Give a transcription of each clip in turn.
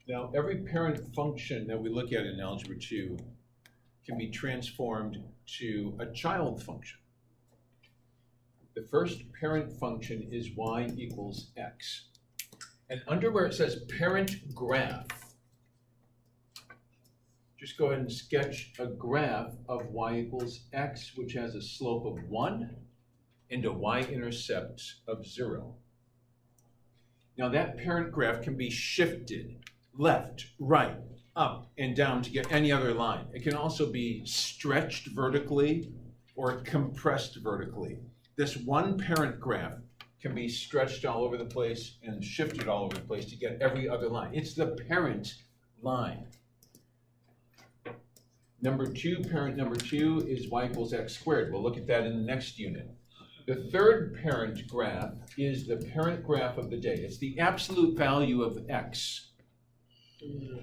Now, every parent function that we look at in Algebra 2 can be transformed to a child function. The first parent function is y equals x. And under where it says parent graph, just go ahead and sketch a graph of y equals x, which has a slope of 1 and a y-intercept of 0. Now that parent graph can be shifted left, right, up, and down to get any other line. It can also be stretched vertically or compressed vertically. This one parent graph can be stretched all over the place and shifted all over the place to get every other line. It's the parent line. Parent number two is y equals x squared. We'll look at that in the next unit. The third parent graph is the parent graph of the day. It's the absolute value of x.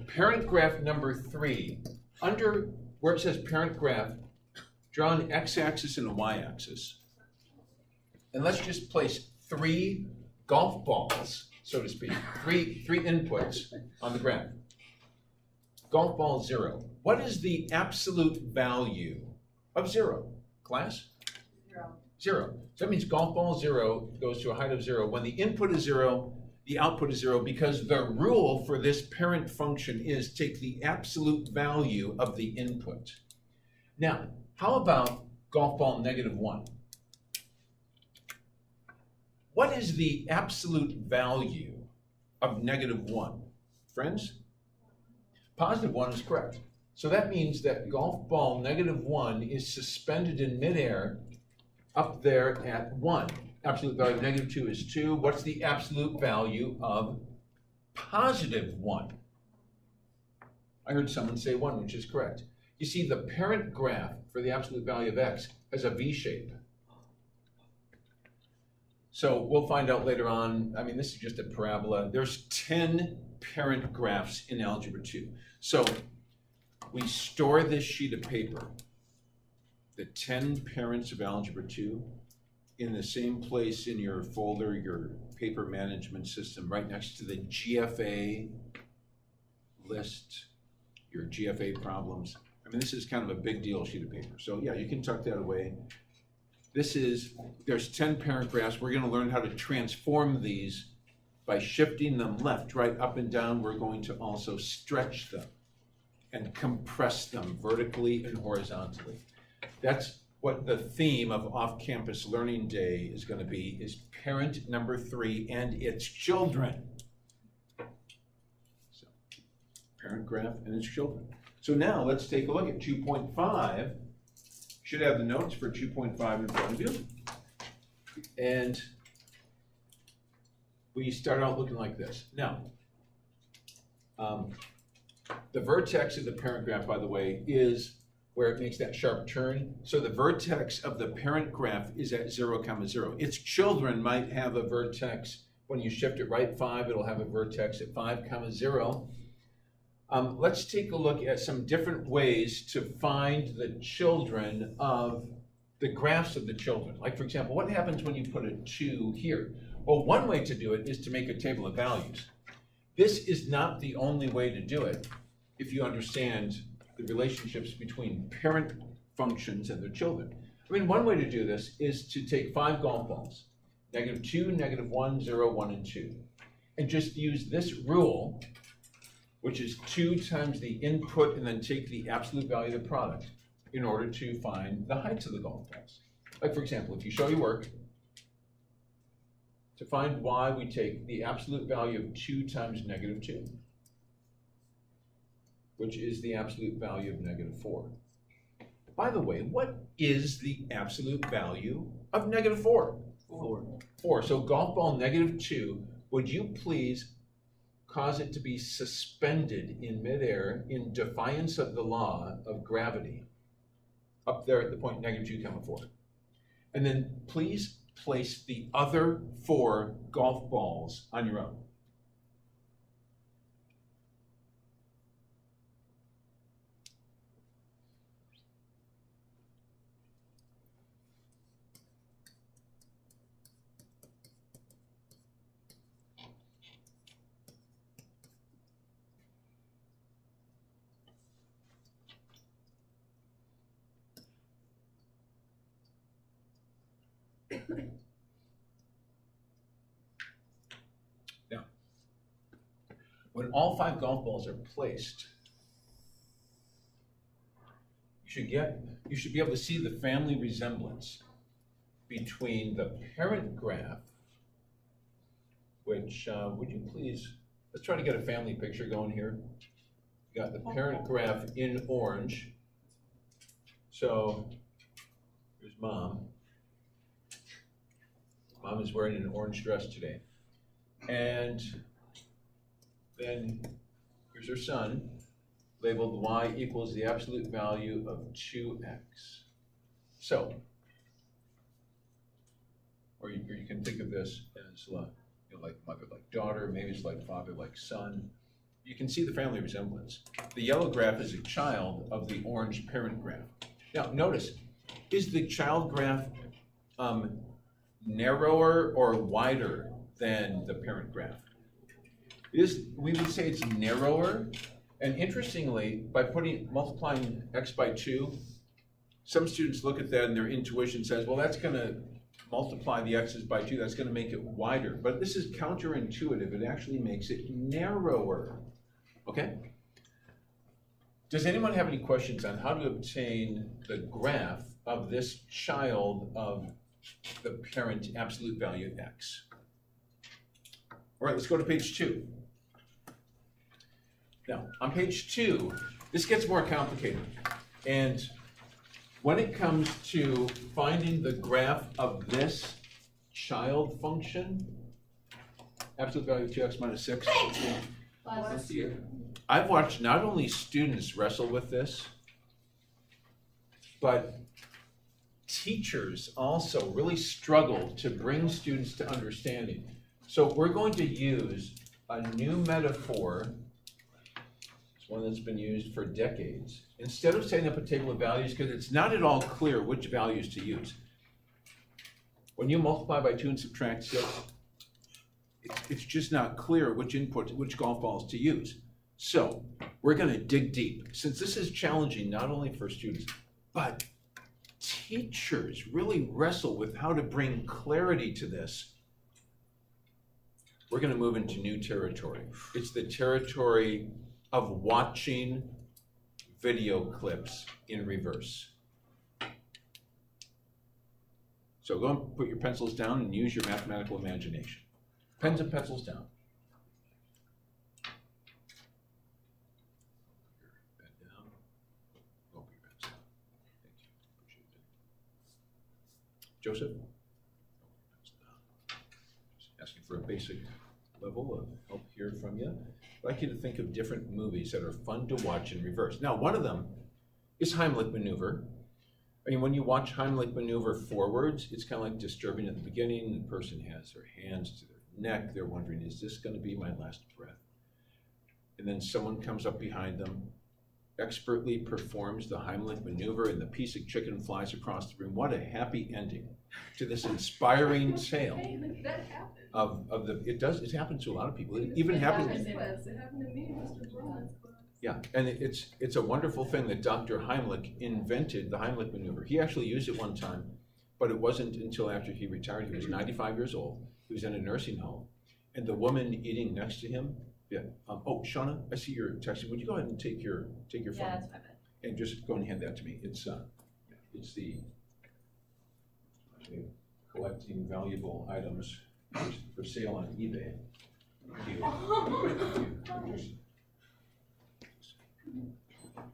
Parent graph number 3, under where it says parent graph, draw an x-axis and a y-axis. And let's just place 3 golf balls, so to speak, three inputs on the graph. Golf ball 0. What is the absolute value of 0, class? 0. So that means golf ball 0 goes to a height of 0. When the input is 0, the output is 0, because the rule for this parent function is take the absolute value of the input. Now, how about golf ball -1? What is the absolute value of -1? Friends? +1 is correct. So that means that golf ball -1 is suspended in midair up there at 1. Absolute value of -2 is 2. What's the absolute value of +1? I heard someone say 1, which is correct. You see, the parent graph for the absolute value of x has a V shape. So we'll find out later on. I mean, this is just a parabola. There's 10 parent graphs in Algebra 2. So we store this sheet of paper, the 10 parents of Algebra 2, in the same place in your folder, your paper management system, right next to the GFA list, your GFA problems. I mean, this is kind of a big deal sheet of paper. So yeah, you can tuck that away. There's 10 parent graphs. We're going to learn how to transform these by shifting them left, right, up, and down. We're going to also stretch them and compress them vertically and horizontally. That's what the theme of Off-Campus Learning Day is going to be, is parent number 3 and its children. So, parent graph and its children. So now let's take a look at 2.5. Should have the notes for 2.5 in front of you. And we start out looking like this. Now, the vertex of the parent graph, by the way, is where it makes that sharp turn. So the vertex of the parent graph is at 0, 0. Its children might have a vertex, when you shift it right 5, it'll have a vertex at 5, 0. Let's take a look at some different ways to find the children of the graphs of the children. Like, for example, what happens when you put a 2 here? Well, one way to do it is to make a table of values. This is not the only way to do it if you understand the relationships between parent functions and their children. I mean, one way to do this is to take 5 golf balls, -2, -1, 0, 1, and 2, and just use this rule, which is 2 times the input and then take the absolute value of the product in order to find the heights of the golf balls. Like, for example, if you show your work, to find y, we take the absolute value of 2 times -2, which is the absolute value of -4. By the way, what is the absolute value of -4? 4. So golf ball -2, would you please cause it to be suspended in midair in defiance of the law of gravity up there at the point -2, 4. And then please place the other 4 golf balls on your own. Now, when all 5 golf balls are placed, you should be able to see the family resemblance between the parent graph, which, would you please, let's try to get a family picture going here. You got the parent graph in orange. So here's mom. Mom is wearing an orange dress today. And then here's her son, labeled y equals the absolute value of 2x. So, or you can think of this as like mother like daughter, maybe it's like father like son. You can see the family resemblance. The yellow graph is a child of the orange parent graph. Now notice, is the child graph narrower or wider than the parent graph? We would say it's narrower, and interestingly, by multiplying x by 2, some students look at that and their intuition says, well, that's going to multiply the x's by 2, that's going to make it wider. But this is counterintuitive. It actually makes it narrower. Okay? Does anyone have any questions on how to obtain the graph of this child of the parent absolute value x? All right, let's go to page 2. Now, on page 2, this gets more complicated. And when it comes to finding the graph of this child function, absolute value of 2x minus 6, I've watched not only students wrestle with this, but teachers also really struggle to bring students to understanding. So we're going to use a new metaphor. It's one that's been used for decades. Instead of setting up a table of values, because it's not at all clear which values to use. When you multiply by 2 and subtract 6, it's just not clear which golf balls to use. So we're going to dig deep. Since this is challenging not only for students, but teachers really wrestle with how to bring clarity to this. We're going to move into new territory. It's the territory of watching video clips in reverse. So go and put your pencils down and use your mathematical imagination. Pens and pencils down. Pen down. Put your pens down. Thank you. Appreciate it. Joseph? Just asking for a basic level of help here from you. I'd like you to think of different movies that are fun to watch in reverse. Now, one of them is Heimlich Maneuver. I mean, when you watch Heimlich Maneuver forwards, it's kind of like disturbing at the beginning. The person has their hands to their neck. They're wondering, is this going to be my last breath? And then someone comes up behind them, expertly performs the Heimlich Maneuver, and the piece of chicken flies across the room. What a happy ending to this inspiring tale. It happens to a lot of people. It even happens. It happened to me, Mr. Brown's class. Yeah, and it's a wonderful thing that Dr. Heimlich invented the Heimlich Maneuver. He actually used it one time, but it wasn't until after he retired. He was 95 years old. He was in a nursing home, and the woman eating next to him, oh, Shauna, I see you're texting. Would you go ahead and take your phone? Yeah, that's fine. And just go and hand that to me. It's the collecting valuable items for sale on eBay.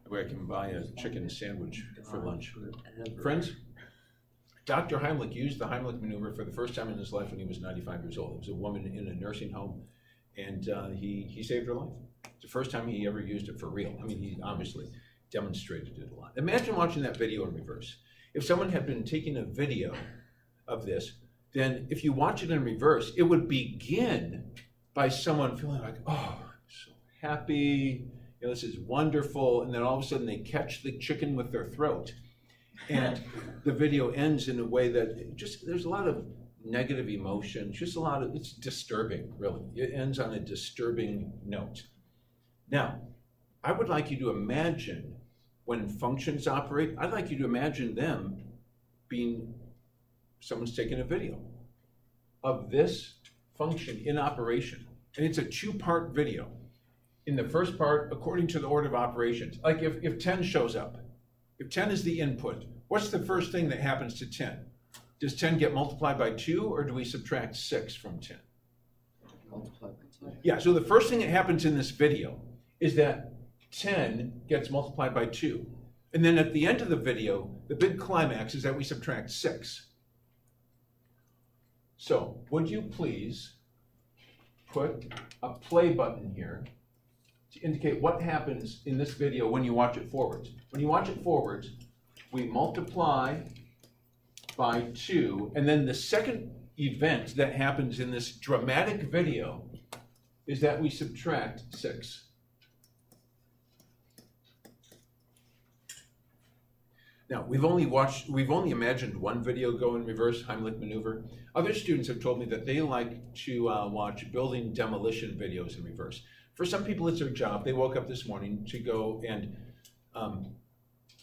Where I can buy a chicken sandwich for lunch. Friends, Dr. Heimlich used the Heimlich Maneuver for the first time in his life when he was 95 years old. It was a woman in a nursing home, and he saved her life. It's the first time he ever used it for real. I mean, he obviously demonstrated it a lot. Imagine watching that video in reverse. If someone had been taking a video of this, then if you watch it in reverse, it would begin by someone feeling like, oh, I'm so happy, this is wonderful, and then all of a sudden they catch the chicken with their throat. And the video ends in a way that there's a lot of negative emotion, it's disturbing, really. It ends on a disturbing note. Now, I would like you to imagine when functions operate, I'd like you to imagine them being someone's taken a video of this function in operation. And it's a two-part video. In the first part, according to the order of operations, like if 10 shows up, if 10 is the input, what's the first thing that happens to 10? Does 10 get multiplied by 2, or do we subtract 6 from 10? Multiplied by 2. Yeah, so the first thing that happens in this video is that 10 gets multiplied by 2. And then at the end of the video, the big climax is that we subtract 6. So, would you please put a play button here to indicate what happens in this video when you watch it forwards. When you watch it forwards, we multiply by 2, and then the second event that happens in this dramatic video is that we subtract 6. Now, we've only imagined one video go in reverse, Heimlich maneuver. Other students have told me that they like to watch building demolition videos in reverse. For some people, it's their job. They woke up this morning to go and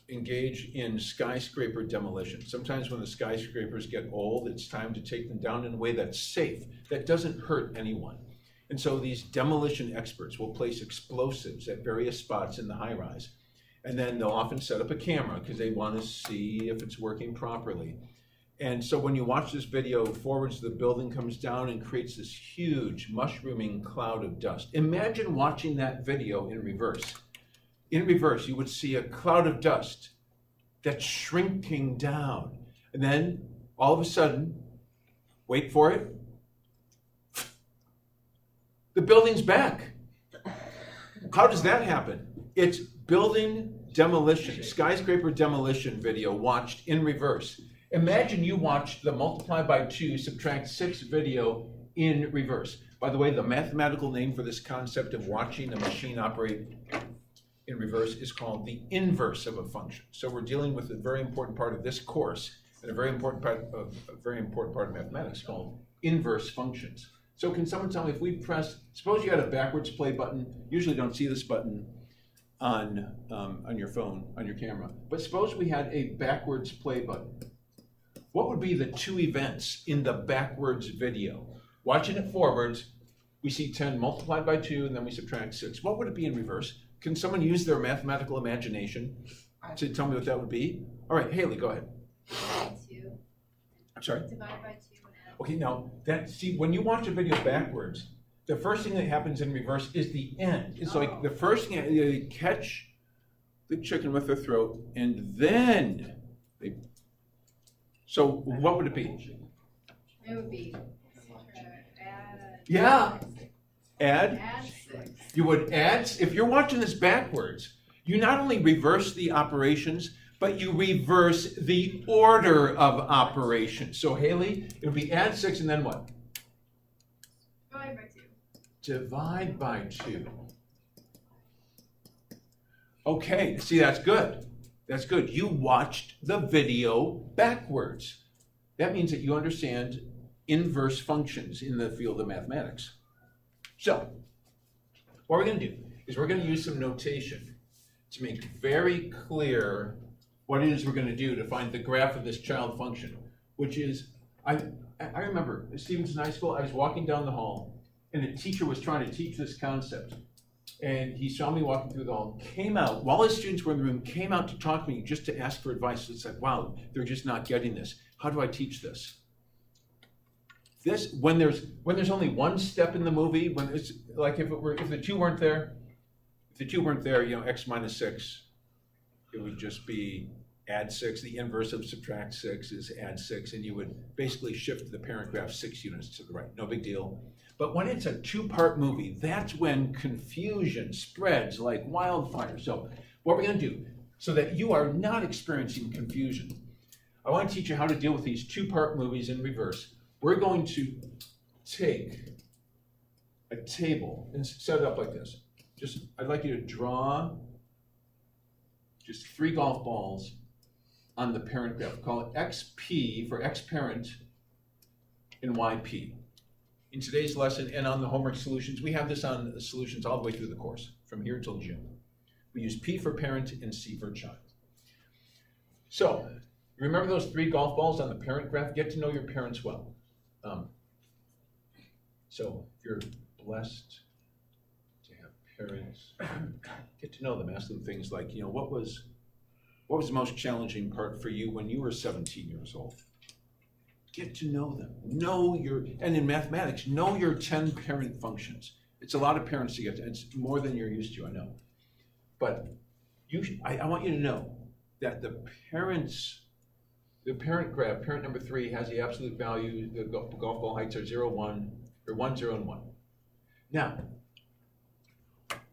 engage in skyscraper demolition. Sometimes when the skyscrapers get old, it's time to take them down in a way that's safe, that doesn't hurt anyone. And so these demolition experts will place explosives at various spots in the high rise. And then they'll often set up a camera because they want to see if it's working properly. And so when you watch this video forwards, the building comes down and creates this huge mushrooming cloud of dust. Imagine watching that video in reverse. In reverse, you would see a cloud of dust that's shrinking down. And then all of a sudden, wait for it, the building's back. How does that happen? It's building demolition, skyscraper demolition video watched in reverse. Imagine you watched the multiply by 2, subtract 6 video in reverse. By the way, the mathematical name for this concept of watching a machine operate in reverse is called the inverse of a function. So we're dealing with a very important part of this course, and a very important part of mathematics called inverse functions. So can someone tell me, if we press, suppose you had a backwards play button, usually don't see this button on your phone, on your camera, but suppose we had a backwards play button. What would be the two events in the backwards video? Watching it forwards, we see 10 multiplied by 2, and then we subtract 6. What would it be in reverse? Can someone use their mathematical imagination to tell me what that would be? All right, Haley, go ahead. 2. I'm sorry? Divide by 2 and add. Okay, now, when you watch a video backwards, the first thing that happens in reverse is the end. It's like the first thing, they catch the chicken with their throat, and then they... So what would it be? It would be add. Yeah. Add? Add 6. You would add, if you're watching this backwards, you not only reverse the operations, but you reverse the order of operations. So Haley, it would be add 6 and then what? Divide by 2. Divide by 2. Okay, see, that's good. That's good. You watched the video backwards. That means that you understand inverse functions in the field of mathematics. So, what we're going to do is we're going to use some notation to make very clear what it is we're going to do to find the graph of this child function, which is, I remember at Stevenson High School, I was walking down the hall, and a teacher was trying to teach this concept. And he saw me walking through the hall, came out, while his students were in the room, came out to talk to me just to ask for advice. It's like, wow, they're just not getting this. How do I teach this? This, when there's only one step in the movie, when it's like if the two weren't there, x minus 6, it would just be add 6. The inverse of subtract 6 is add 6, and you would basically shift the parent graph 6 units to the right. No big deal. But when it's a two-part movie, that's when confusion spreads like wildfire. So what we're going to do, so that you are not experiencing confusion, I want to teach you how to deal with these two-part movies in reverse. We're going to take a table and set it up like this. I'd like you to draw just 3 golf balls on the parent graph. Call it XP for X parent and YP. In today's lesson and on the homework solutions, we have this on the solutions all the way through the course, from here till June. We use P for parent and C for child. So, Remember those 3 golf balls on the parent graph? Get to know your parents well. So if you're blessed to have parents, get to know them. Ask them things like, what was the most challenging part for you when you were 17 years old? Get to know them. And in mathematics, know your 10 parent functions. It's a lot of parents to get to. It's more than you're used to, I know. But I want you to know that the parent graph, parent number 3, has the absolute value. The golf ball heights are 0, 1, or 1, 0, and 1. Now,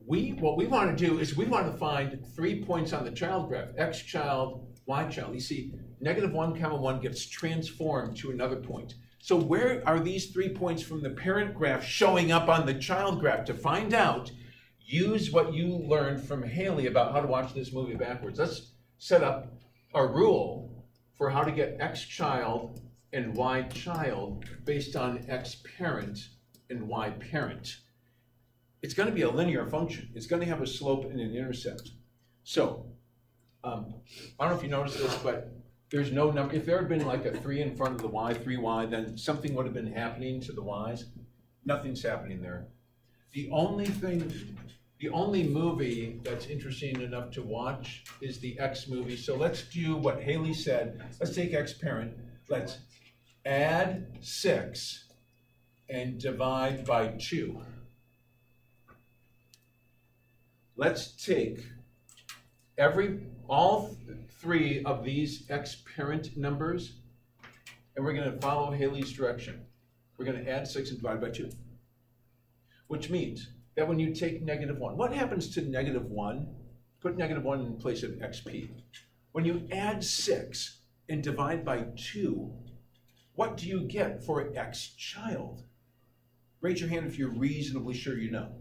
what we want to do is we want to find 3 points on the child graph, x child, y child. You see, -1, 1 gets transformed to another point. So where are these 3 points from the parent graph showing up on the child graph? To find out, use what you learned from Haley about how to watch this movie backwards. Let's set up a rule for how to get x child and y child based on x parent and y parent. It's going to be a linear function. It's going to have a slope and an intercept. So, I don't know if you noticed this, but there's no number. If there had been like a 3 in front of the y, 3y, then something would have been happening to the y's. Nothing's happening there. The only movie that's interesting enough to watch is the X movie. So let's do what Haley said. Let's take X parent. Let's add 6 and divide by 2. Let's take all 3 of these X parent numbers, and we're going to follow Haley's direction. We're going to add 6 and divide by 2, which means that when you take -1, what happens to -1? Put -1 in place of XP. When you add 6 and divide by 2, what do you get for X child? Raise your hand if you're reasonably sure you know.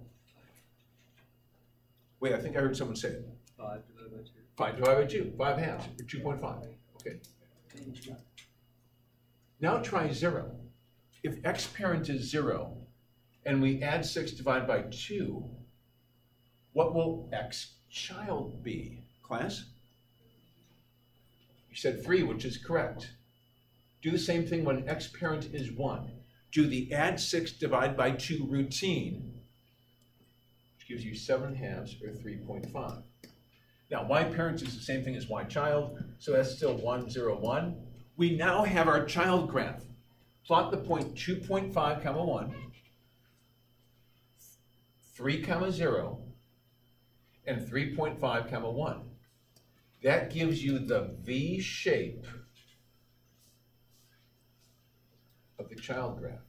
Wait, I think I heard someone say it. 5 divided by 2. 5 divided by 2, 5 halves, or 2.5. Okay. Now try 0. If X parent is 0, and we add 6 divided by 2, what will X child be? Class? You said 3, which is correct. Do the same thing when X parent is 1. Do the add 6 divide by 2 routine, which gives you 7 halves, or 3.5. Now, Y parent is the same thing as Y child, so that's still 1, 0, 1. We now have our child graph. Plot the point 2.5, 1, 3, 0, and 3.5, 1. That gives you the V shape of the child graph.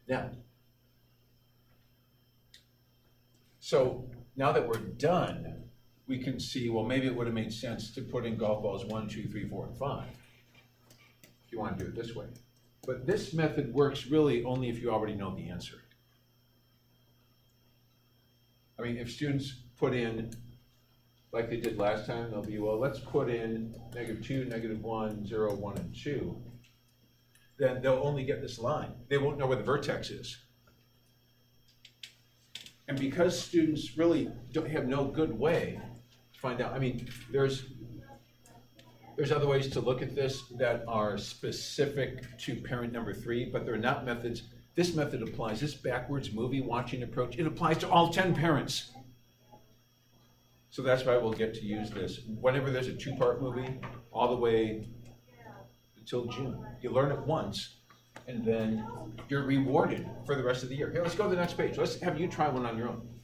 Now, so now that we're done, we can see, well, maybe it would have made sense to put in golf balls 1, 2, 3, 4, and 5, if you want to do it this way. But this method works really only if you already know the answer. I mean, if students put in, like they did last time, they'll be, well, let's put in -2, -1, 0, 1, and 2. Then they'll only get this line. They won't know where the vertex is. And because students really don't have no good way to find out, I mean, there's other ways to look at this that are specific to parent number 3, but they're not methods. This method applies, this backwards movie watching approach, it applies to all 10 parents. So that's why we'll get to use this. Whenever there's a 2-part movie, all the way until June. You learn it once, and then you're rewarded for the rest of the year. Here, let's go to the next page. Let's have you try one on your own.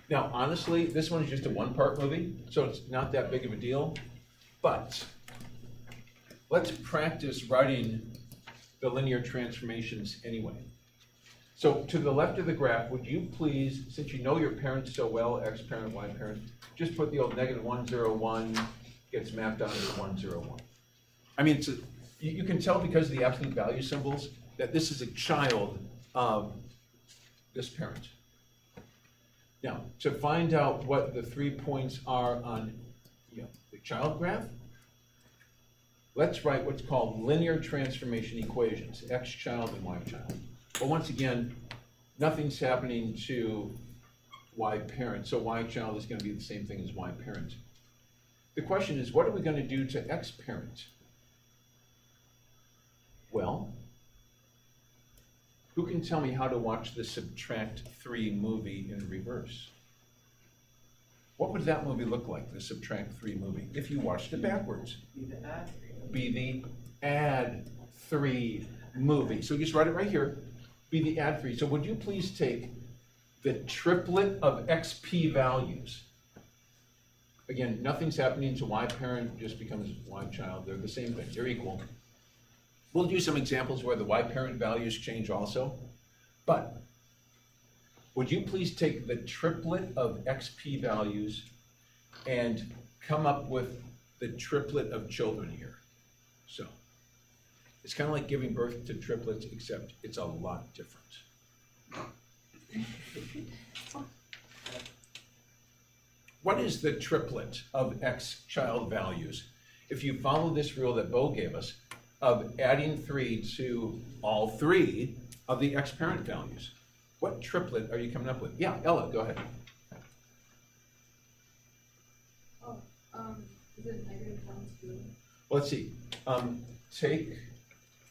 Now, honestly, this one is just a 1-part movie, so it's not that big of a deal. But let's practice writing the linear transformations anyway. So to the left of the graph, would you please, since you know your parents so well, X parent, Y parent, just put the old -1, 0, 1 gets mapped onto 1, 0, 1. I mean, you can tell because of the absolute value symbols that this is a child of this parent. Now, to find out what the 3 points are on the child graph, let's write what's called linear transformation equations, X child and Y child. Well, once again, nothing's happening to Y parent, so Y child is gonna be the same thing as Y parent. The question is, what are we gonna do to X parent? Well, who can tell me how to watch the Subtract 3 movie in reverse? What would that movie look like, the Subtract 3 movie, if you watched it backwards? Be the add 3 movie. So just write it right here, be the add 3. So would you please take the triplet of XP values? Again, nothing's happening to Y parent, just becomes Y child. They're the same thing, they're equal. We'll do some examples where the Y parent values change also. But would you please take the triplet of XP values and come up with the triplet of children here? So it's kind of like giving birth to triplets, except it's a lot different. What is the triplet of X child values? If you follow this rule that Bo gave us, of adding 3 to all 3 of the X parent values, what triplet are you coming up with? Yeah, Ella, go ahead. Is it -1, 2? Well, let's see.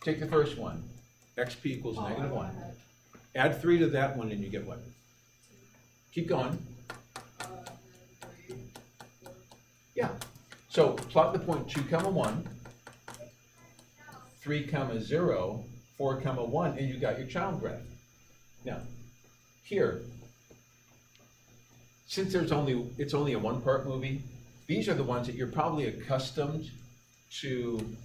Take the first one. XP equals -1. Add 3 to that one and you get what? Keep going. Yeah. So plot the point 2, 1, 3, 0, 4, 1, and you got your child graph. Now, here, since it's only a one-part movie, these are the ones that you're probably accustomed to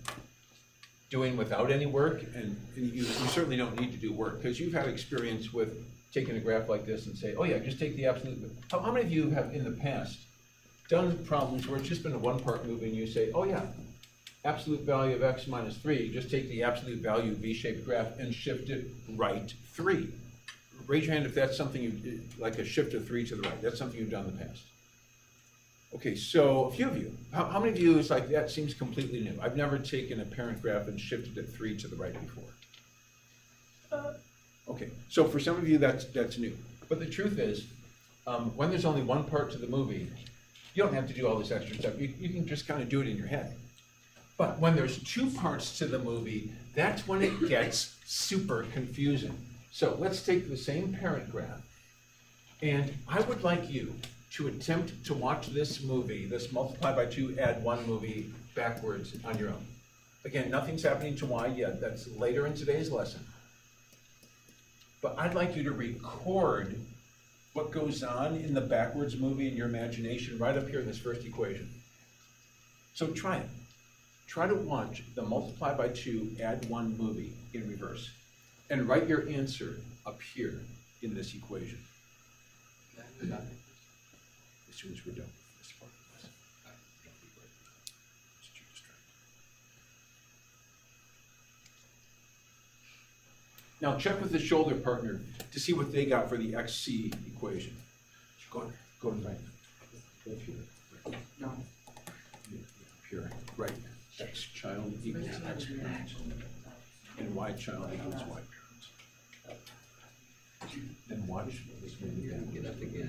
doing without any work, and you certainly don't need to do work, because you've had experience with taking a graph like this and say, oh yeah, just take the absolute. How many of you have in the past done problems where it's just been a one-part movie and you say, oh yeah, absolute value of X minus 3, just take the absolute value V-shaped graph and shift it right 3. Raise your hand if that's something you, like a shift of 3 to the right, that's something you've done in the past. Okay, so a few of you, how many of you is like, that seems completely new? I've never taken a parent graph and shifted it 3 to the right before. Okay, so for some of you, that's new. But the truth is, when there's only one part to the movie, you don't have to do all this extra stuff. You can just kind of do it in your head. But when there's 2 parts to the movie, that's when it gets super confusing. So let's take the same parent graph, and I would like you to attempt to watch this movie, this multiply by 2, add 1 movie backwards on your own. Again, nothing's happening to Y yet. That's later in today's lesson. But I'd like you to record what goes on in the backwards movie in your imagination right up here in this first equation. So try it. Try to watch the multiply by 2, add 1 movie in reverse, and write your answer up here in this equation. As soon as we're done with this part of the lesson. Just too distracted. Now check with the shoulder partner to see what they got for the XC equation. Go and right. Go up here. Right. No. Up here. Right. X child equals X parent. And Y child equals Y parent. And watch this movie. Get up again.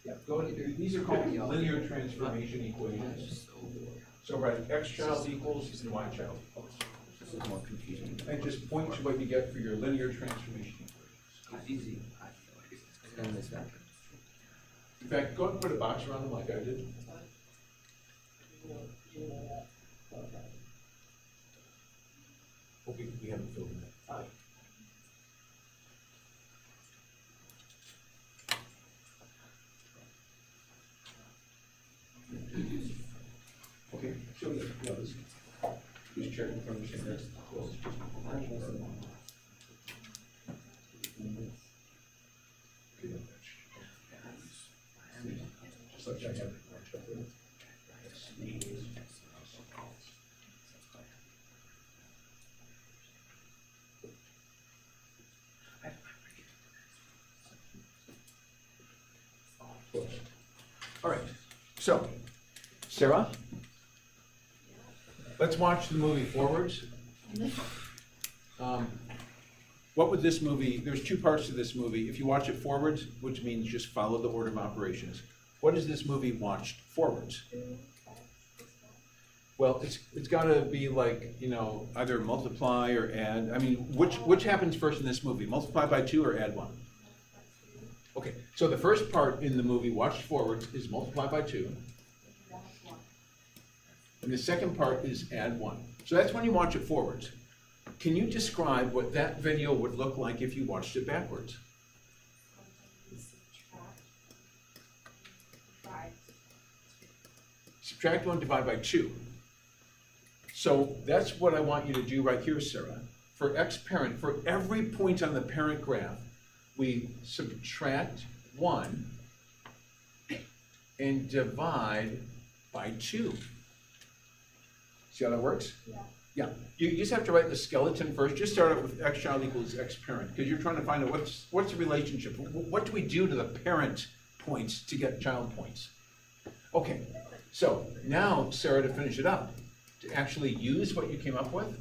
Yeah, these are called linear transformation equations. So write X child equals and Y child equals. This is more confusing. And just point to what you get for your linear transformation equations. Easy. Extend this back. In fact, go ahead and put a box around them like I did. Oh, we haven't filled in that. Okay, show me the others. Just check the permission there. Just like I have it. All right, so, Sarah, let's watch the movie forwards. What would this movie, there's two parts to this movie. If you watch it forwards, which means just follow the order of operations, what is this movie watched forwards? Well, it's gotta be like, you know, either multiply or add. I mean, which happens first in this movie? Multiply by 2 or add 1? Okay, so the first part in the movie watched forwards is multiply by 2. And the second part is add 1. So that's when you watch it forwards. Can you describe what that video would look like if you watched it backwards? Subtract 1, divide by 2. So that's what I want you to do right here, Sarah. For x parent, for every point on the parent graph, we subtract 1 and divide by 2. See how that works? Yeah. Yeah, you just have to write the skeleton first. Just start out with x child equals x parent, because you're trying to find out what's the relationship. What do we do to the parent points to get child points? Okay, so now, Sarah, to finish it up, to actually use what you came up with,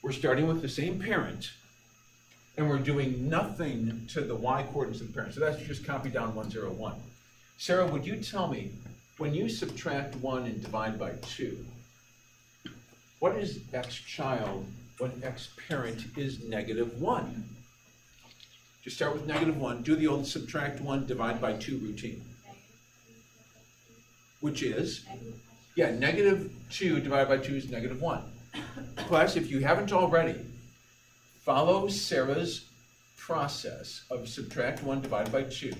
we're starting with the same parent, and we're doing nothing to the y coordinates of the parent. So that's just copy down 1, 0, 1. Sarah, would you tell me, when you subtract 1 and divide by 2, what is x child when x parent is negative 1? Just start with negative 1, do the old subtract 1, divide by 2 routine. Which is, yeah, negative 2 divided by 2 is negative 1. Class, if you haven't already, follow Sarah's process of subtract 1 divided by 2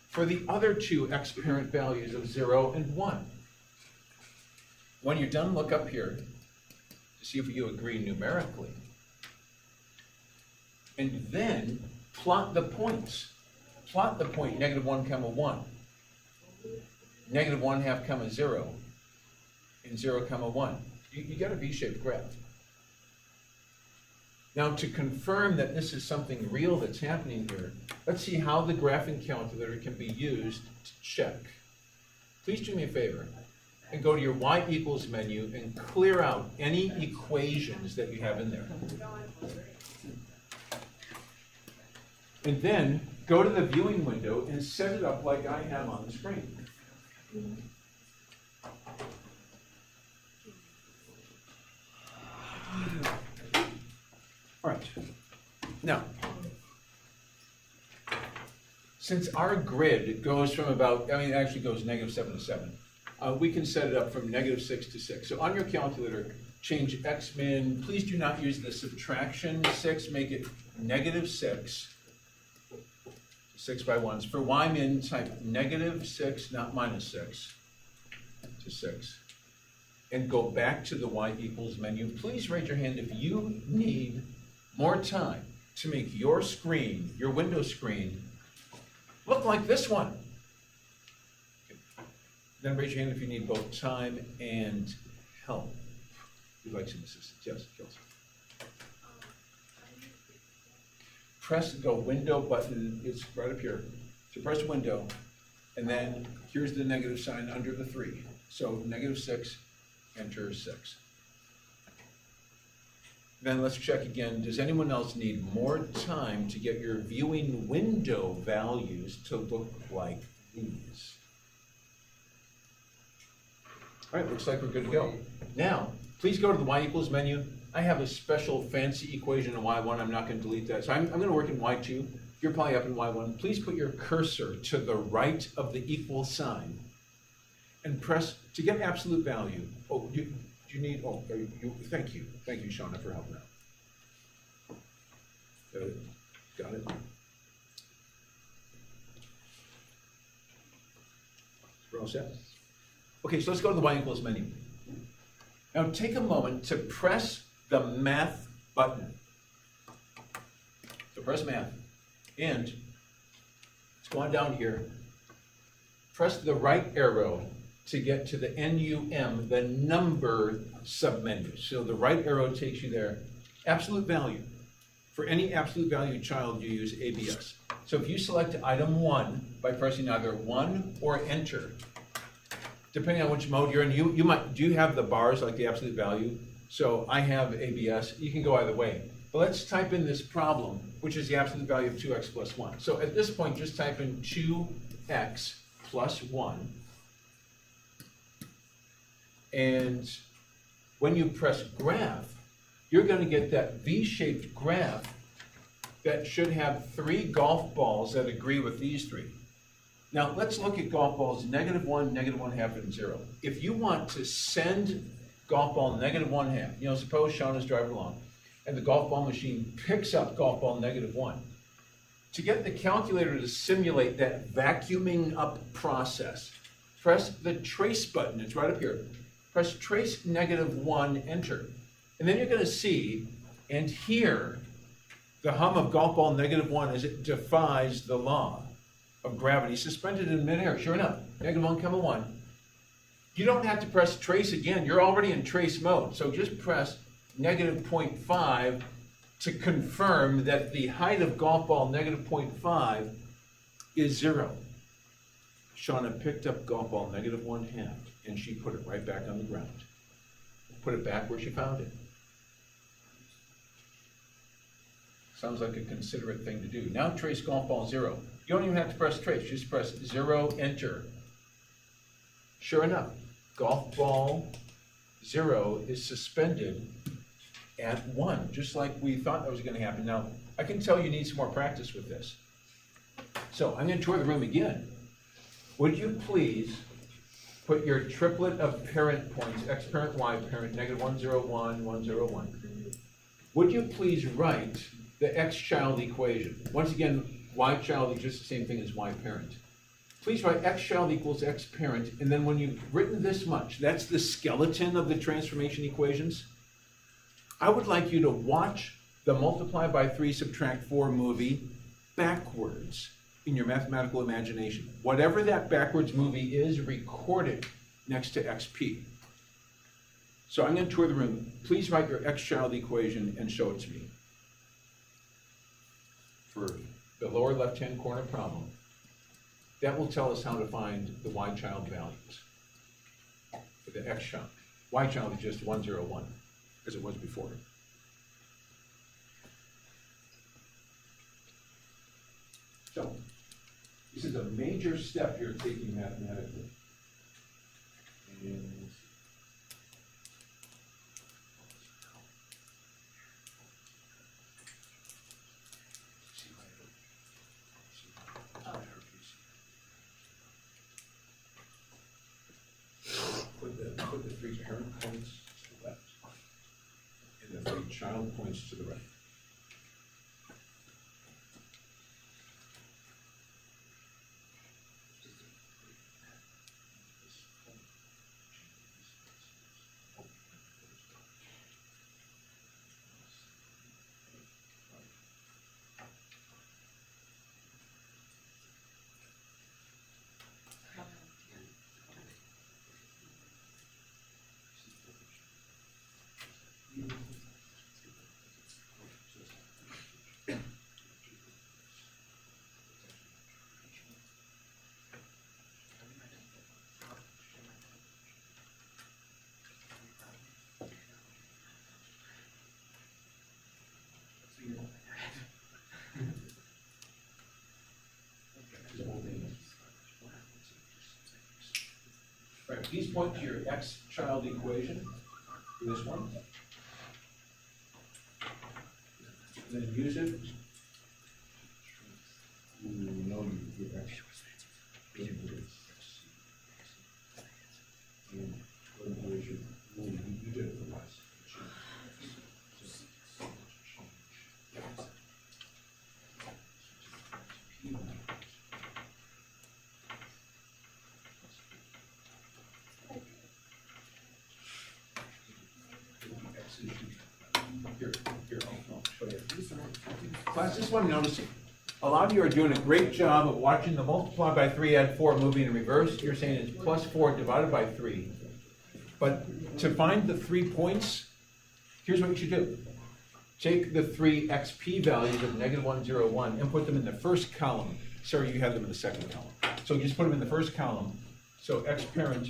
for the other two x parent values of 0 and 1. When you're done, look up here to see if you agree numerically. And then plot the points. Plot the point negative 1 comma 1, negative 1 half comma 0, and 0 comma 1. You got a V-shaped graph. Now, to confirm that this is something real that's happening here, let's see how the graphing calculator can be used to check. Please do me a favor and go to your y equals menu and clear out any equations that you have in there. And then go to the viewing window and set it up like I have on the screen. All right. Now, since our grid goes from about, I mean, it actually goes negative 7 to 7, we can set it up from negative 6 to 6. So on your calculator, change x min. Please do not use the subtraction 6. Make it negative 6. 6 by 1s. For y min, type negative 6, not minus 6, to 6. And go back to the y equals menu. Please raise your hand if you need more time to make your screen, your window screen, look like this one. Okay. Then raise your hand if you need both time and help. You'd like some assistance. Yes, Kelsey. Press the window button, it's right up here. So press window, and then here's the negative sign under the 3. So negative 6, enter 6. Then let's check again. Does anyone else need more time to get your viewing window values to look like these? All right, looks like we're good to go. Now, please go to the y equals menu. I have a special fancy equation in y1. I'm not going to delete that. So I'm going to work in y2. You're probably up in y1. Please put your cursor to the right of the equal sign and press to get absolute value. Oh, do you need, oh, thank you. Thank you, Shauna, for helping out. Got it? We're all set? Okay, so let's go to the y equals menu. Now take a moment to press the math button. So press math, and let's go on down here. Press the right arrow to get to the NUM, the number submenu. So the right arrow takes you there. Absolute value. For any absolute value child, you use ABS. So if you select item 1 by pressing either 1 or enter, depending on which mode you're in, you might, do you have the bars like the absolute value? So I have ABS, you can go either way. But let's type in this problem, which is the absolute value of 2x plus 1. So at this point, just type in 2x plus 1. And when you press graph, you're going to get that V-shaped graph that should have 3 golf balls that agree with these 3. Now, let's look at golf balls -1, -1/2, and 0. If you want to send golf ball -1/2, suppose Sean is driving along, and the golf ball machine picks up golf ball -1. To get the calculator to simulate that vacuuming up process, press the trace button, it's right up here. Press trace -1, enter. And then you're going to see and hear the hum of golf ball -1 as it defies the law of gravity, suspended in midair. Sure enough, -1, 1. You don't have to press trace again. You're already in trace mode. So just press -0.5 to confirm that the height of golf ball -0.5 is 0. Shauna picked up golf ball -1/2 and she put it right back on the ground. Put it back where she found it. Sounds like a considerate thing to do. Now trace golf ball 0. You don't even have to press trace, just press 0, enter. Sure enough, golf ball 0 is suspended at 1, just like we thought that was going to happen. Now, I can tell you need some more practice with this. So I'm going to tour the room again. Would you please put your triplet of parent points, x parent, y parent, -1, 0, 1, 1, 0, 1. Would you please write the x-child equation? Once again, y-child is just the same thing as y-parent. Please write x-child equals x-parent, and then when you've written this much, that's the skeleton of the transformation equations. I would like you to watch the multiply by 3 subtract 4 movie backwards in your mathematical imagination. Whatever that backwards movie is, record it next to XP. So I'm going to tour the room. Please write your x-child equation and show it to me. For the lower left-hand corner problem, that will tell us how to find the y-child values for the x-child. Y-child is just 1, 0, 1, as it was before. So, this is a major step you're taking mathematically. And put the 3 parent points to the left and the 3 child points to the right. Right, please point to your x-child equation for this one. And then use it. No, you get x. And what equation? You did it for us. Class, just one noticing. A lot of you are doing a great job of watching the multiply by 3 add 4 movie in reverse. You're saying it's plus 4 divided by 3. But to find the 3 points, here's what you should do. Take the 3 XP values of -1, 0, 1 and put them in the first column. Sorry, you have them in the second column. So just put them in the first column. So x parent,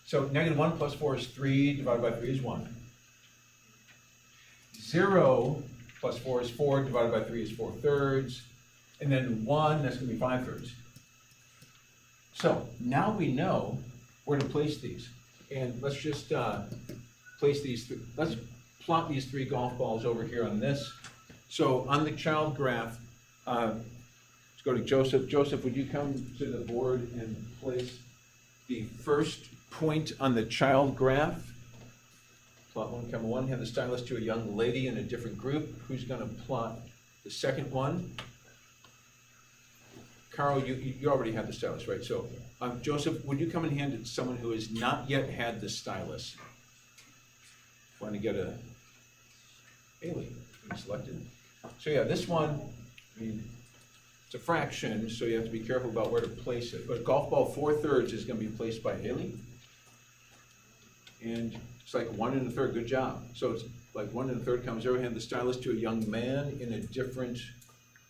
so -1 plus 4 is 3 divided by 3 is 1. 0 plus 4 is 4, divided by 3 is 4/3, and then 1, that's gonna be 5/3. So now we know where to place these. And let's just place these, let's plot these 3 golf balls over here on this. So on the child graph, let's go to Joseph. Joseph, would you come to the board and place the first point on the child graph? Plot 1, comma 1, hand the stylus to a young lady in a different group. Who's gonna plot the second one? Carl, you already had the stylus, right? So, Joseph, would you come and hand it to someone who has not yet had the stylus? Want to get a Haley selected. So yeah, this one, I mean, it's a fraction, so you have to be careful about where to place it. But golf ball 4/3 is going to be placed by Haley. And it's like 1 1/3, good job. So it's like 1 1/3 comes over, hand the stylus to a young man in a different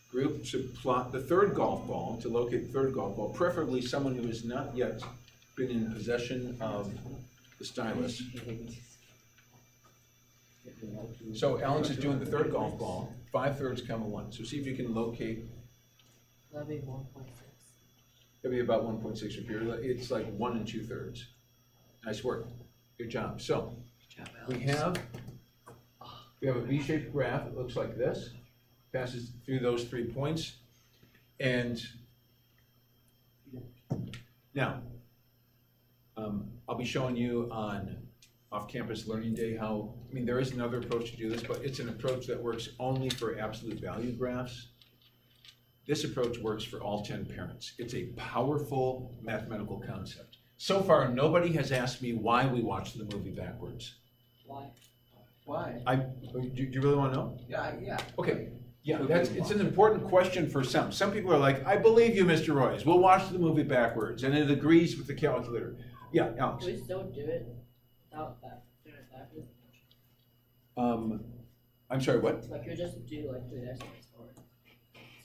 group to plot the third golf ball, to locate the third golf ball, preferably someone who has not yet been in possession of the stylus. So Alex is doing the third golf ball, 5/3, comma 1. So see if you can locate, That'd be 1.6. it'll be about 1.6 or here. It's like 1 2/3. Nice work. Good job. So we have a V-shaped graph. It looks like this. Passes through those 3 points. And now, I'll be showing you on off-campus learning day how, I mean, there is another approach to do this, but it's an approach that works only for absolute value graphs. This approach works for all 10 parents. It's a powerful mathematical concept. So far, nobody has asked me why we watch the movie backwards. Why? Why? Do you really want to know? Yeah. Okay, yeah, it's an important question for some. Some people are like, I believe you, Mr. Royce, we'll watch the movie backwards, and it agrees with the calculator. Yeah, Alex. Can we still do it without that? Doing it backwards? I'm sorry, what? Like you just do like 3 exponents forward.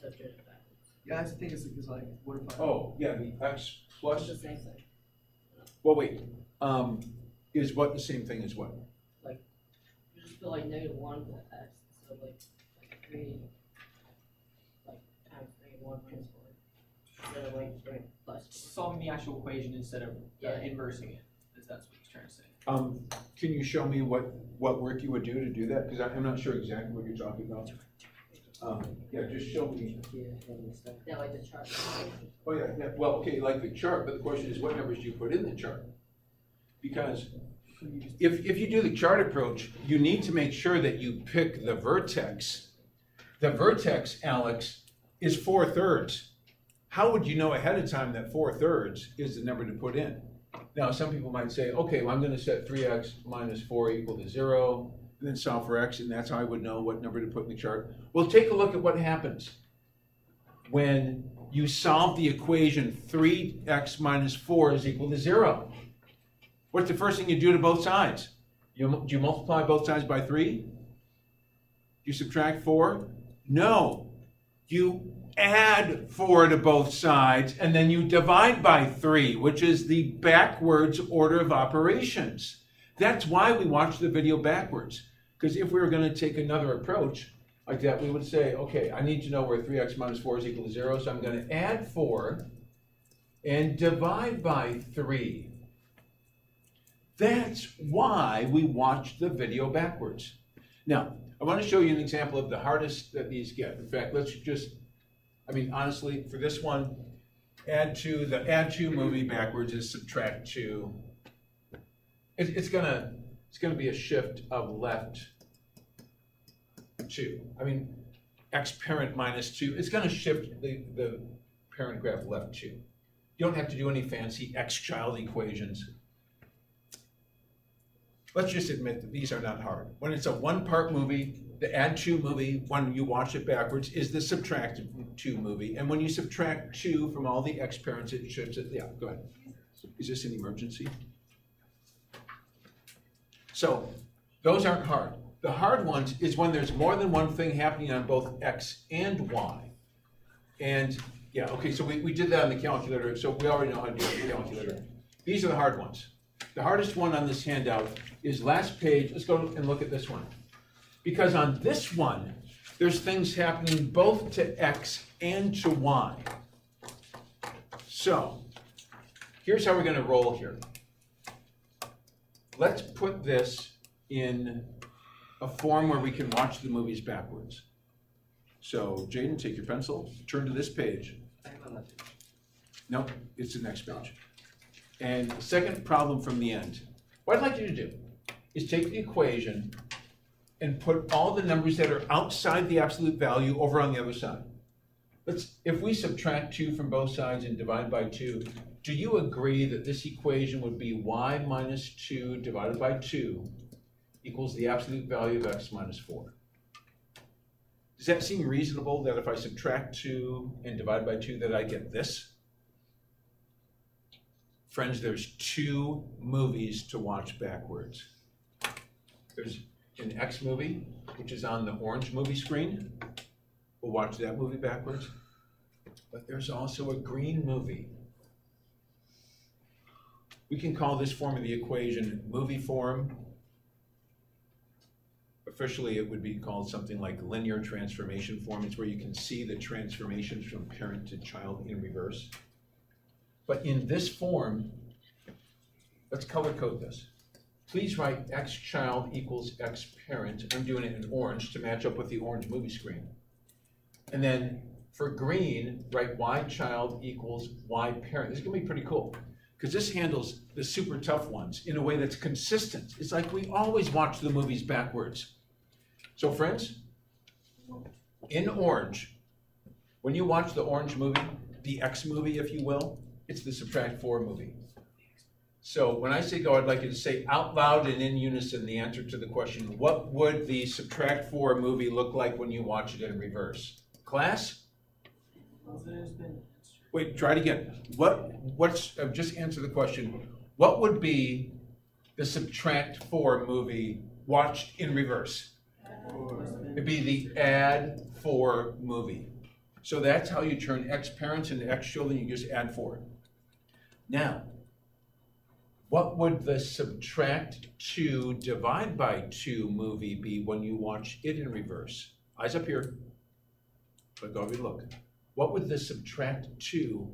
So doing it backwards. Yeah, I think it's like, what if I? Oh, yeah, the x It's plus, the same thing. well, wait, is what the same thing as what? You just feel like -1 for the x. So like 3 like times 3 1 times 4. Instead of like right plus 4. Solving the actual equation instead of inversing it, is that's what he's trying to say. Can you show me what work you would do to do that? Because I'm not sure exactly what you're talking about. Yeah, just show me. Yeah, like the chart. Oh, yeah, well, okay, like the chart, but the question is, what numbers do you put in the chart? Because if you do the chart approach, you need to make sure that you pick the vertex. The vertex, Alex, is 4/3. How would you know ahead of time that 4/3 is the number to put in? Now, some people might say, okay, well, I'm gonna set 3x minus 4 equal to 0, and then solve for x, and that's how I would know what number to put in the chart. Well, take a look at what happens when you solve the equation 3x minus 4 is equal to 0. What's the first thing you do to both sides? Do you multiply both sides by 3? Do you subtract 4? No. You add 4 to both sides, and then you divide by 3, which is the backwards order of operations. That's why we watch the video backwards. Because if we were going to take another approach like that, we would say, okay, I need to know where 3x minus 4 is equal to 0, so I'm going to add 4 and divide by 3. That's why we watch the video backwards. Now, I want to show you an example of the hardest that these get. In fact, let's just, I mean, honestly, for this one, the add 2 movie backwards is subtract 2. It's gonna be a shift of left 2. I mean, x parent minus 2. It's gonna shift the parent graph left 2. You don't have to do any fancy x child equations. Let's just admit that these are not hard. When it's a 1-part movie, the add 2 movie, when you watch it backwards, is the subtract 2 movie. And when you subtract 2 from all the x parents, it shifts it. Yeah, go ahead. Is this an emergency? So those aren't hard. The hard ones is when there's more than one thing happening on both x and y. And yeah, okay, so we did that on the calculator, so we already know how to do it on the calculator. These are the hard ones. The hardest one on this handout is last page. Let's go and look at this one. Because on this one, there's things happening both to X and to Y. So, here's how we're gonna roll here. Let's put this in a form where we can watch the movies backwards. So, Jaden, take your pencil, turn to this page. I'm on that page. Nope, it's the next page. And the second problem from the end. What I'd like you to do is take the equation and put all the numbers that are outside the absolute value over on the other side. If we subtract 2 from both sides and divide by 2, do you agree that this equation would be y minus 2 divided by 2 equals the absolute value of x minus 4? Does that seem reasonable that if I subtract 2 and divide by 2 that I get this? Friends, there's 2 movies to watch backwards. There's an X movie, which is on the orange movie screen. We'll watch that movie backwards. But there's also a green movie. We can call this form of the equation movie form. Officially, it would be called something like linear transformation form. It's where you can see the transformations from parent to child in reverse. But in this form, let's color code this. Please write X child equals X parent. I'm doing it in orange to match up with the orange movie screen. And then for green, write Y child equals Y parent. This is gonna be pretty cool, because this handles the super tough ones in a way that's consistent. It's like we always watch the movies backwards. So friends, in orange, when you watch the orange movie, the X movie, if you will, it's the subtract 4 movie. So when I say go, I'd like you to say out loud and in unison the answer to the question, what would the subtract 4 movie look like when you watch it in reverse? Class? Wait, try it again. Just answer the question. What would be the subtract 4 movie watched in reverse? It'd be the add 4 movie. So that's how you turn X parents into X children, you just add 4. Now, what would the subtract 2 divide by 2 movie be when you watch it in reverse? Eyes up here. But go over and look. What would the subtract 2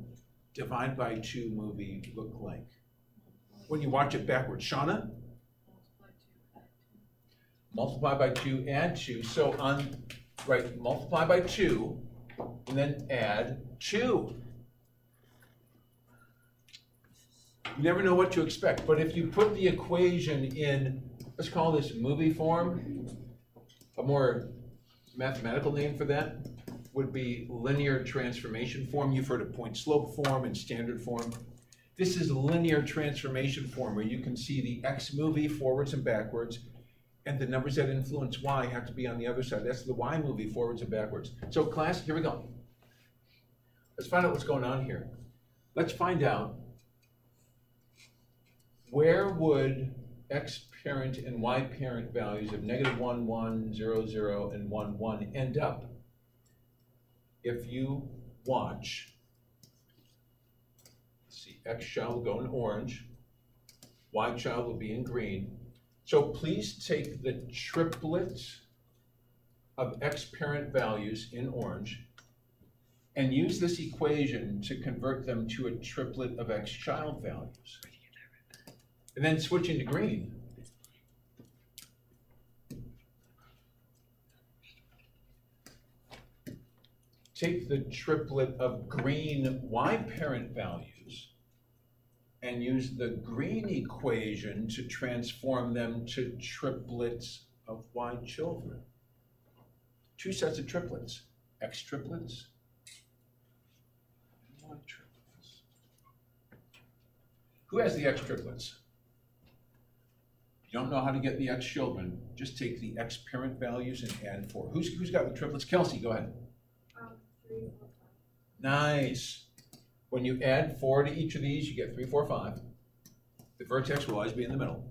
divide by 2 movie look like when you watch it backwards? Shauna? Multiply by 2, add 2. So multiply by 2 and then add 2. You never know what to expect, but if you put the equation in, let's call this movie form, a more mathematical name for that would be linear transformation form. You've heard of point slope form and standard form. This is linear transformation form where you can see the X movie forwards and backwards, and the numbers that influence Y have to be on the other side. That's the Y movie forwards and backwards. So class, here we go. Let's find out what's going on here. Let's find out where would X parent and Y parent values of -1, 1, 0, 0, and 1, 1 end up if you watch, let's see, X child will go in orange, Y child will be in green. So please take the triplet of X parent values in orange and use this equation to convert them to a triplet of X child values. And then switching to green. Take the triplet of green Y parent values and use the green equation to transform them to triplets of Y children. 2 sets of triplets, X triplets, and Y triplets. Who has the X triplets? You don't know how to get the X children, just take the X parent values and add 4. Who's got the triplets? Kelsey, go ahead. 3, 4, 5. Nice. When you add 4 to each of these, you get 3, 4, 5. The vertex will always be in the middle.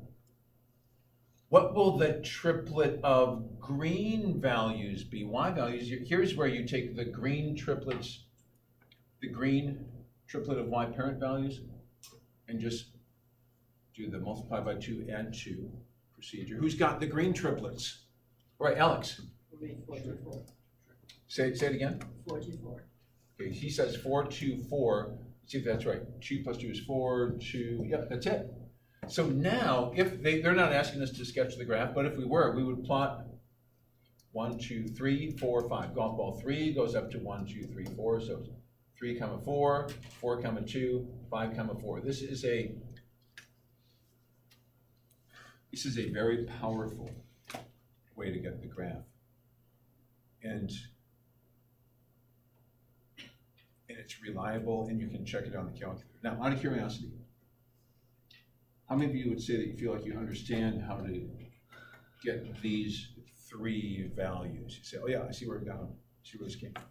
What will the triplet of green values be? Y values, here's where you take the green triplets, the green triplet of Y parent values, and just do the multiply by 2, add 2 procedure. Who's got the green triplets? All right, Alex, Would be 424. say it again. 424. Okay, he says 4, 2, 4. See if that's right. 2 plus 2 is 4, 2, yep, that's it. So now, if they're not asking us to sketch the graph, but if we were, we would plot 1, 2, 3, 4, 5. Golf ball 3 goes up to 1, 2, 3, 4. So 3, 4, 4, 2, 5, 4. This is a very powerful way to get the graph. And it's reliable, and you can check it on the calculator. Now, out of curiosity, how many of you would say that you feel like you understand how to get these 3 values? You say, oh yeah, I see where it got, see where this came from.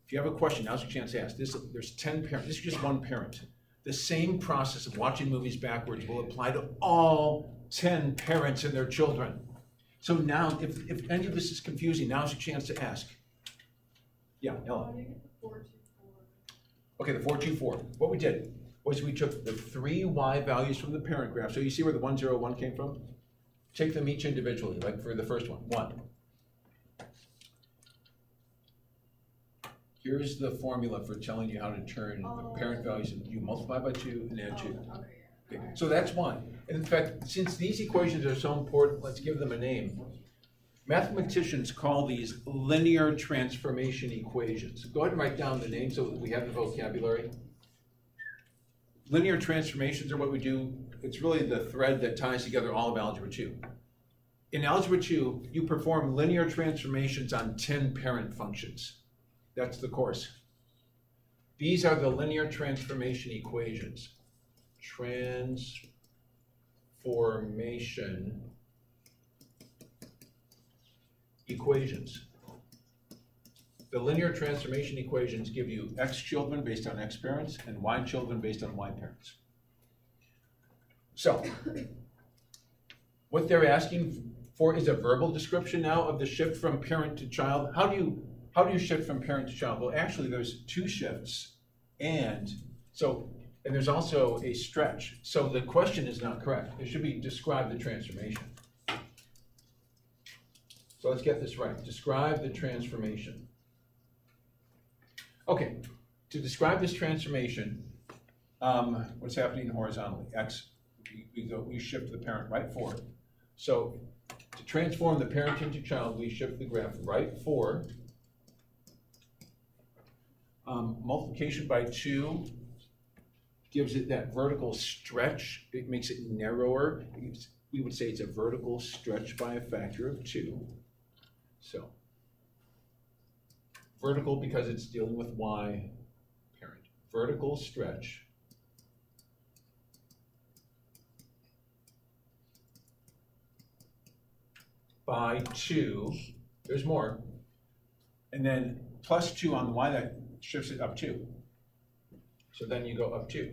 If you have a question, now's your chance to ask. There's 10 parents, this is just one parent. The same process of watching movies backwards will apply to all 10 parents and their children. So now, if any of this is confusing, now's your chance to ask. Yeah, Ella. How do you get the 4, 2, 4? Okay, the 4, 2, 4. What we did was we took the 3 y values from the parent graph. So you see where the 1, 0, 1 came from? Take them each individually, like for the first one, 1. Here's the formula for telling you how to turn the parent values, and you multiply by 2 and add 2. Okay, yeah. Okay, so that's 1. And in fact, since these equations are so important, let's give them a name. Mathematicians call these linear transformation equations. Go ahead and write down the name so that we have the vocabulary. Linear transformations are what we do. It's really the thread that ties together all of Algebra 2. In Algebra 2, you perform linear transformations on 10 parent functions. That's the course. These are the linear transformation equations. Transformation equations. The linear transformation equations give you x children based on x parents and y children based on y parents. So, what they're asking for is a verbal description now of the shift from parent to child. How do you shift from parent to child? Well, actually, there's 2 shifts, and there's also a stretch. So the question is not correct. It should be describe the transformation. So let's get this right. Describe the transformation. Okay, to describe this transformation, what's happening horizontally? X, we shift the parent right 4. So to transform the parent into child, we shift the graph right 4. Multiplication by 2 gives it that vertical stretch. It makes it narrower. We would say it's a vertical stretch by a factor of 2. So, vertical because it's dealing with y parent. Vertical stretch by 2. There's more. And then plus 2 on the y, that shifts it up 2. So then you go up 2.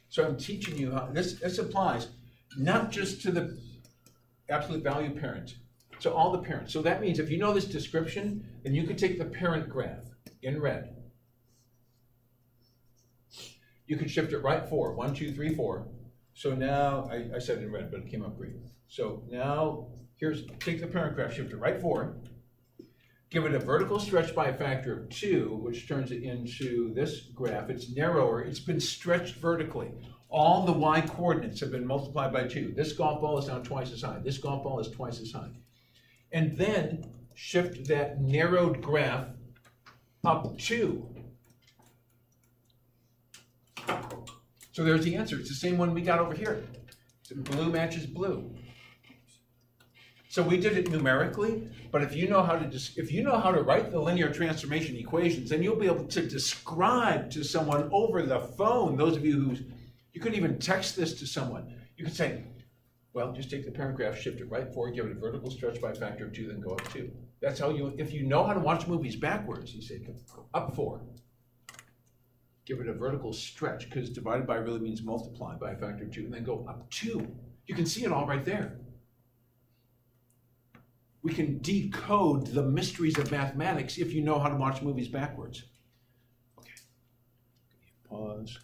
So I'm teaching you how this applies not just to the absolute value parent, so all the parents. So that means if you know this description, then you could take the parent graph in red. You could shift it right 4, 1, 2, 3, 4. So now, I said in red, but it came up green. So now, take the parent graph, shift it right 4. Give it a vertical stretch by a factor of 2, which turns it into this graph. It's narrower, it's been stretched vertically. All the y coordinates have been multiplied by 2. This golf ball is now twice as high. This golf ball is twice as high. And then shift that narrowed graph up 2. So there's the answer. It's the same one we got over here. So blue matches blue. So we did it numerically, but if you know how to write the linear transformation equations, then you'll be able to describe to someone over the phone. Those of you you could even text this to someone. You could say, well, just take the parent graph, shift it right 4, give it a vertical stretch by a factor of 2, then go up 2. That's how if you know how to watch movies backwards, you say go up 4. Give it a vertical stretch, because divided by really means multiply by a factor of 2, and then go up 2. You can see it all right there. We can decode the mysteries of mathematics if you know how to watch movies backwards. Okay, pause.